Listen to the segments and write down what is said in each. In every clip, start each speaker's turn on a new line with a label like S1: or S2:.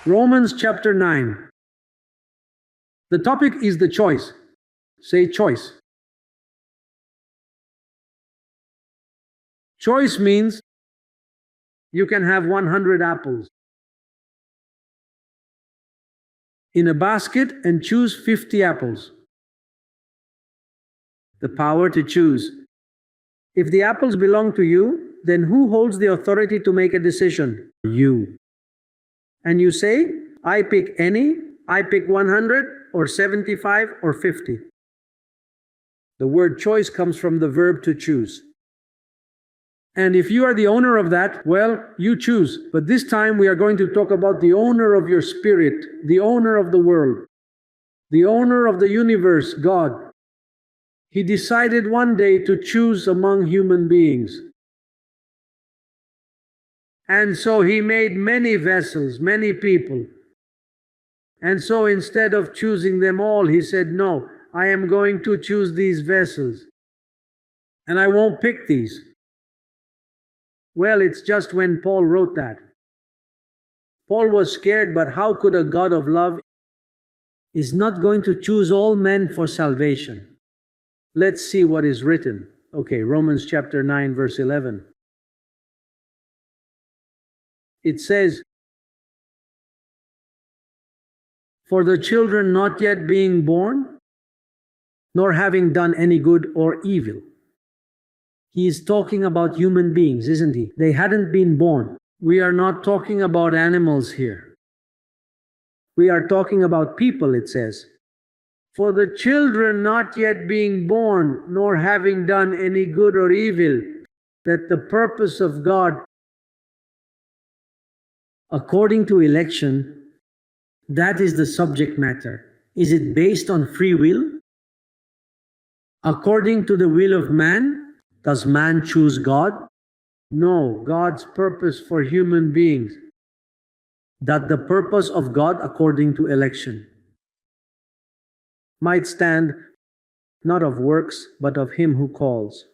S1: Romans chapter 9. The topic is the choice. Say choice. Choice means you can have 100 apples in a basket and choose 50 apples. The power to choose. If the apples belong to you, then who holds the authority to make a decision? You. And you say, I pick any, I pick 100 or 75 or 50. The word choice comes from the verb to choose. And if you are the owner of that, well, you choose. But this time we are going to talk about the owner of your spirit, the owner of the world, the owner of the universe, God. He decided one day to choose among human beings. And so He made many vessels, many people. And so instead of choosing them all, He said, no, I am going to choose these vessels. And I won't pick these. Well, it's just when Paul wrote that. Paul was scared, but how could a God of love is not going to choose all men for salvation? Let's see what is written. Okay, Romans chapter 9, verse 11. It says, for the children not yet being born, nor having done any good or evil. He is talking about human beings, isn't he? They hadn't been born. We are not talking about animals here. We are talking about people, it says. For the children not yet being born, nor having done any good or evil, that the purpose of God, according to election, that is the subject matter. Is it based on free will? According to the will of man, does man choose God? No, God's purpose for human beings. That the purpose of God according to election might stand not of works, but of Him who calls.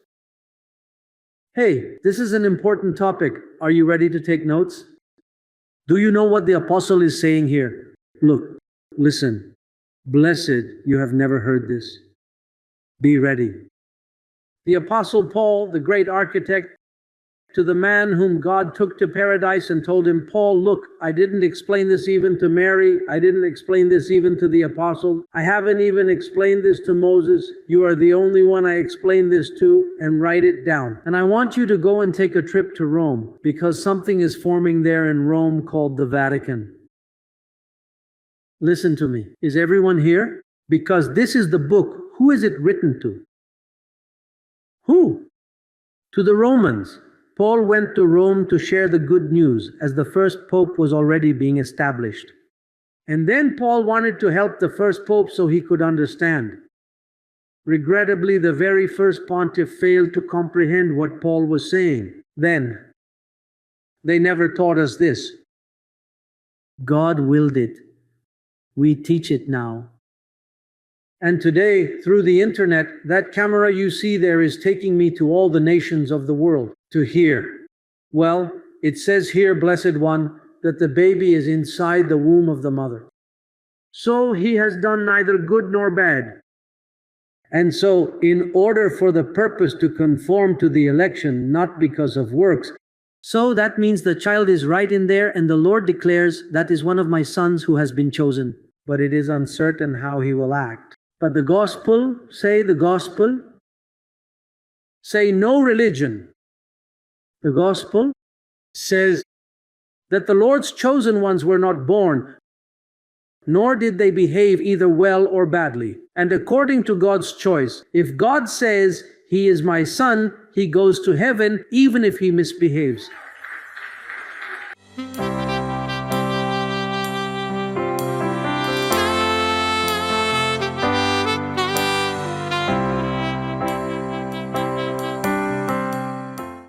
S1: Hey, this is an important topic. Are you ready to take notes? Do you know what the apostle is saying here? Look, listen. Blessed, you have never heard this. Be ready. The apostle Paul, the great architect, to the man whom God took to paradise and told him, Paul, look, I didn't explain this even to Mary. I didn't explain this even to the apostle. I haven't even explained this to Moses. You are the only one I explained this to, and write it down. And I want you to go and take a trip to Rome, because something is forming there in Rome called the Vatican. Listen to me. Is everyone here? Because this is the book. Who is it written to? Who? To the Romans. Paul went to Rome to share the good news, as the first pope was already being established. And then Paul wanted to help the first pope so he could understand. Regrettably, the very first pontiff failed to comprehend what Paul was saying. Then, they never taught us this. God willed it. We teach it now. And today, through the internet, that camera you see there is taking me to all the nations of the world to hear. Well, it says here, Blessed One, that the baby is inside the womb of the mother. So he has done neither good nor bad. And so, in order for the purpose to conform to the election, not because of works, so that means the child is right in there, and the Lord declares, that is one of my sons who has been chosen. But it is uncertain how he will act. But the gospel, say the gospel, say no religion. The gospel says that the Lord's chosen ones were not born, nor did they behave either well or badly. And according to God's choice, if God says, He is my son, he goes to heaven even if he misbehaves.